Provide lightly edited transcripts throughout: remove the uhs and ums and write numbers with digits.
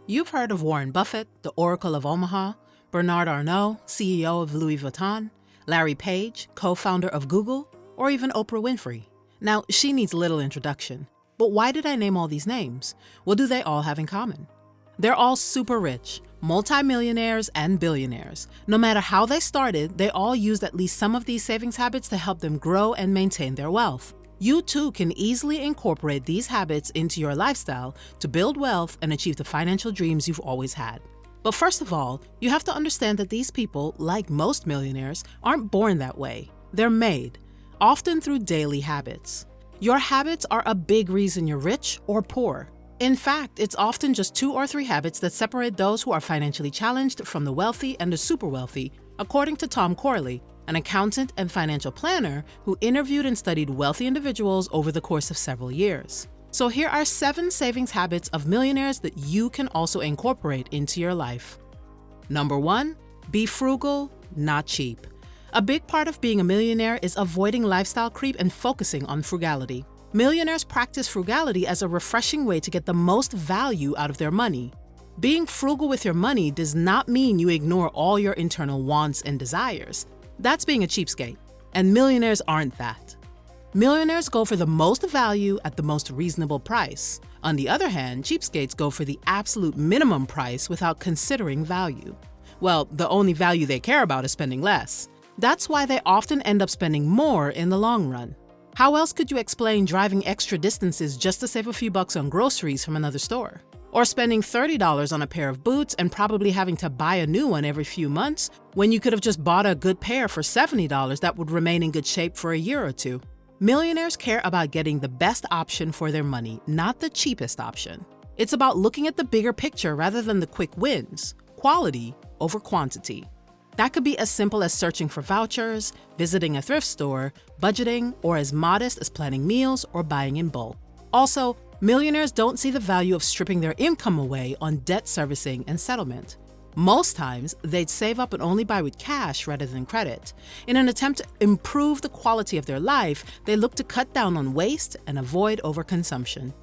You've heard of Warren Buffett, the Oracle of Omaha, Bernard Arnault, CEO of Louis Vuitton, Larry Page, co-founder of Google, or even Oprah Winfrey. Now, she needs little introduction. But why did I name all these names? What do they all have in common? They're all super rich, multimillionaires and billionaires. No matter how they started, they all used at least some of these savings habits to help them grow and maintain their wealth. You too can easily incorporate these habits into your lifestyle to build wealth and achieve the financial dreams you've always had. But first of all, you have to understand that these people, like most millionaires, aren't born that way. They're made, often through daily habits. Your habits are a big reason you're rich or poor. In fact, it's often just 2 or 3 habits that separate those who are financially challenged from the wealthy and the super wealthy, according to Tom Corley, an accountant and financial planner who interviewed and studied wealthy individuals over the course of several years. So here are 7 savings habits of millionaires that you can also incorporate into your life. Number 1, be frugal, not cheap. A big part of being a millionaire is avoiding lifestyle creep and focusing on frugality. Millionaires practice frugality as a refreshing way to get the most value out of their money. Being frugal with your money does not mean you ignore all your internal wants and desires. That's being a cheapskate, and millionaires aren't that. Millionaires go for the most value at the most reasonable price. On the other hand, cheapskates go for the absolute minimum price without considering value. Well, the only value they care about is spending less. That's why they often end up spending more in the long run. How else could you explain driving extra distances just to save a few bucks on groceries from another store? Or spending $30 on a pair of boots and probably having to buy a new one every few months when you could have just bought a good pair for $70 that would remain in good shape for a year or two. Millionaires care about getting the best option for their money, not the cheapest option. It's about looking at the bigger picture rather than the quick wins, quality over quantity. That could be as simple as searching for vouchers, visiting a thrift store, budgeting, or as modest as planning meals or buying in bulk. Also, millionaires don't see the value of stripping their income away on debt servicing and settlement. Most times, they'd save up and only buy with cash rather than credit. In an attempt to improve the quality of their life, they look to cut down on waste and avoid overconsumption.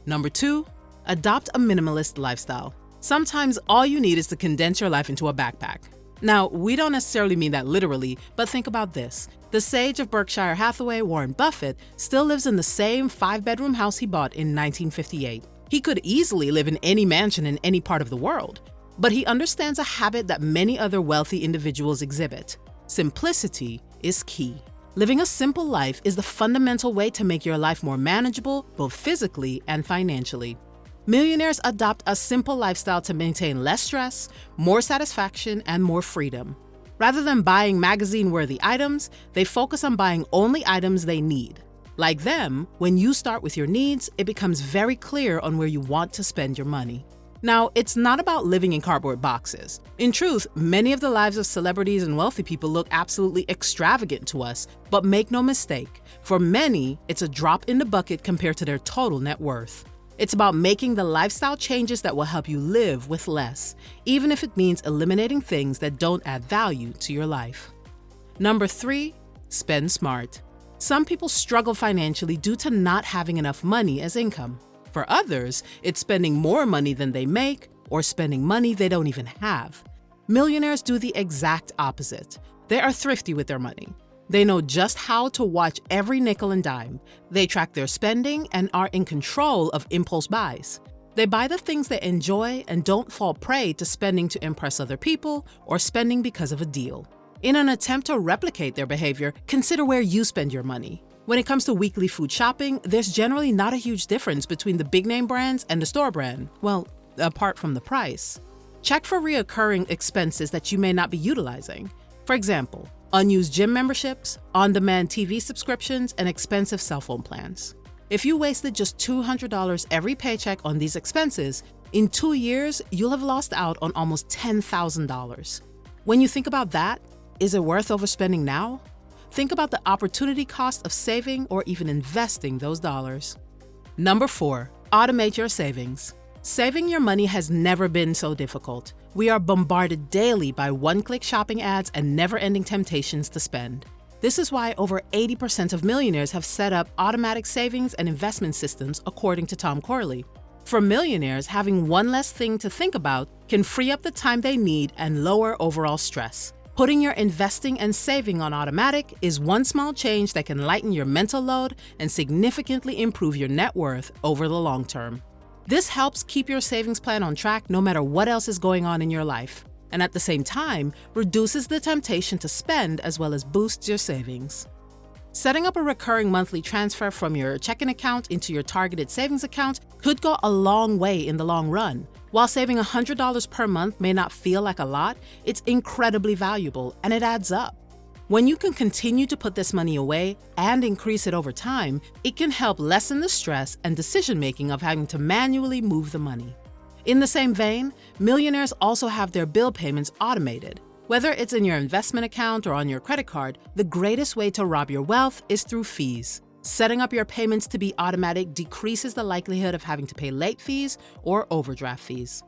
Number 2, adopt a minimalist lifestyle. Sometimes all you need is to condense your life into a backpack. Now, we don't necessarily mean that literally, but think about this. The sage of Berkshire Hathaway, Warren Buffett, still lives in the same 5-bedroom house he bought in 1958. He could easily live in any mansion in any part of the world, but he understands a habit that many other wealthy individuals exhibit. Simplicity is key. Living a simple life is the fundamental way to make your life more manageable, both physically and financially. Millionaires adopt a simple lifestyle to maintain less stress, more satisfaction, and more freedom. Rather than buying magazine-worthy items, they focus on buying only items they need. Like them, when you start with your needs, it becomes very clear on where you want to spend your money. Now, it's not about living in cardboard boxes. In truth, many of the lives of celebrities and wealthy people look absolutely extravagant to us, but make no mistake, for many, it's a drop in the bucket compared to their total net worth. It's about making the lifestyle changes that will help you live with less, even if it means eliminating things that don't add value to your life. Number 3, spend smart. Some people struggle financially due to not having enough money as income. For others, it's spending more money than they make or spending money they don't even have. Millionaires do the exact opposite. They are thrifty with their money. They know just how to watch every nickel and dime. They track their spending and are in control of impulse buys. They buy the things they enjoy and don't fall prey to spending to impress other people or spending because of a deal. In an attempt to replicate their behavior, consider where you spend your money. When it comes to weekly food shopping, there's generally not a huge difference between the big name brands and the store brand. Well, apart from the price. Check for recurring expenses that you may not be utilizing. For example, unused gym memberships, on-demand TV subscriptions, and expensive cell phone plans. If you wasted just $200 every paycheck on these expenses, in 2 years, you'll have lost out on almost $10,000. When you think about that, is it worth overspending now? Think about the opportunity cost of saving or even investing those dollars. Number 4, automate your savings. Saving your money has never been so difficult. We are bombarded daily by one-click shopping ads and never-ending temptations to spend. This is why over 80% of millionaires have set up automatic savings and investment systems, according to Tom Corley. For millionaires, having one less thing to think about can free up the time they need and lower overall stress. Putting your investing and saving on automatic is one small change that can lighten your mental load and significantly improve your net worth over the long term. This helps keep your savings plan on track no matter what else is going on in your life, and at the same time, reduces the temptation to spend as well as boosts your savings. Setting up a recurring monthly transfer from your checking account into your targeted savings account could go a long way in the long run. While saving $100 per month may not feel like a lot, it's incredibly valuable and it adds up. When you can continue to put this money away and increase it over time, it can help lessen the stress and decision-making of having to manually move the money. In the same vein, millionaires also have their bill payments automated. Whether it's in your investment account or on your credit card, the greatest way to rob your wealth is through fees. Setting up your payments to be automatic decreases the likelihood of having to pay late fees or overdraft fees.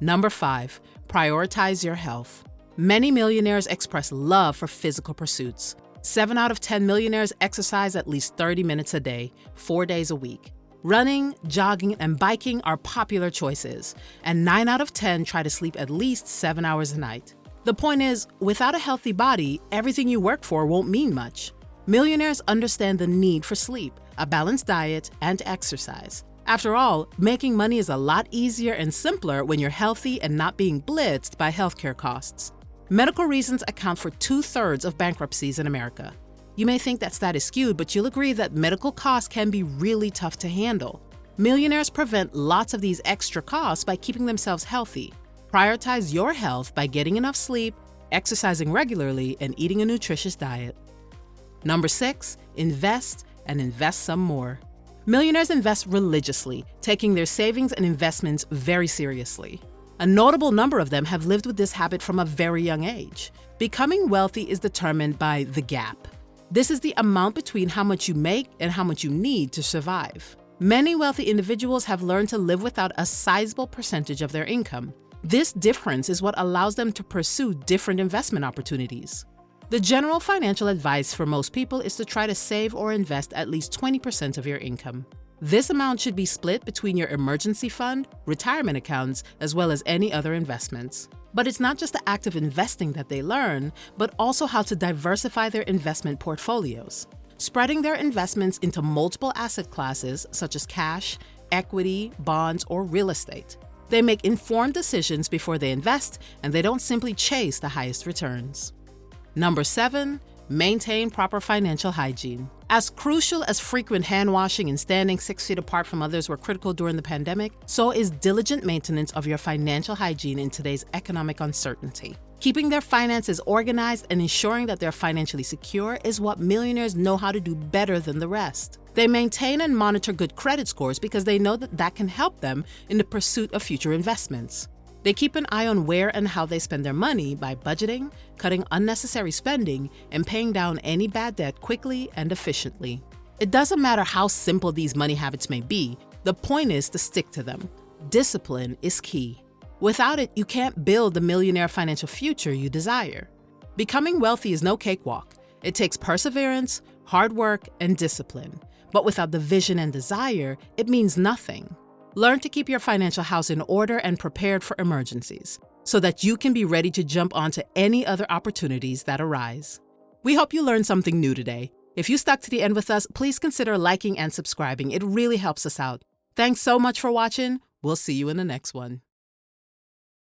Number 5, prioritize your health. Many millionaires express love for physical pursuits. 7 out of 10 millionaires exercise at least 30 minutes a day, 4 days a week. Running, jogging, and biking are popular choices, and 9 out of 10 try to sleep at least 7 hours a night. The point is, without a healthy body, everything you work for won't mean much. Millionaires understand the need for sleep, a balanced diet, and exercise. After all, making money is a lot easier and simpler when you're healthy and not being blitzed by healthcare costs. Medical reasons account for 2/3 of bankruptcies in America. You may think that stat is skewed, but you'll agree that medical costs can be really tough to handle. Millionaires prevent lots of these extra costs by keeping themselves healthy. Prioritize your health by getting enough sleep, exercising regularly, and eating a nutritious diet. Number 6, invest and invest some more. Millionaires invest religiously, taking their savings and investments very seriously. A notable number of them have lived with this habit from a very young age. Becoming wealthy is determined by the gap. This is the amount between how much you make and how much you need to survive. Many wealthy individuals have learned to live without a sizable percentage of their income. This difference is what allows them to pursue different investment opportunities. The general financial advice for most people is to try to save or invest at least 20% of your income. This amount should be split between your emergency fund, retirement accounts, as well as any other investments. But it's not just the act of investing that they learn, but also how to diversify their investment portfolios. Spreading their investments into multiple asset classes such as cash, equity, bonds, or real estate. They make informed decisions before they invest, and they don't simply chase the highest returns. Number 7, maintain proper financial hygiene. As crucial as frequent hand washing and standing 6 feet apart from others were critical during the pandemic, so is diligent maintenance of your financial hygiene in today's economic uncertainty. Keeping their finances organized and ensuring that they're financially secure is what millionaires know how to do better than the rest. They maintain and monitor good credit scores because they know that that can help them in the pursuit of future investments. They keep an eye on where and how they spend their money by budgeting, cutting unnecessary spending, and paying down any bad debt quickly and efficiently. It doesn't matter how simple these money habits may be, the point is to stick to them. Discipline is key. Without it, you can't build the millionaire financial future you desire. Becoming wealthy is no cakewalk. It takes perseverance, hard work, and discipline. But without the vision and desire, it means nothing. Learn to keep your financial house in order and prepared for emergencies, so that you can be ready to jump onto any other opportunities that arise. We hope you learned something new today. If you stuck to the end with us, please consider liking and subscribing. It really helps us out. Thanks so much for watching. We'll see you in the next one.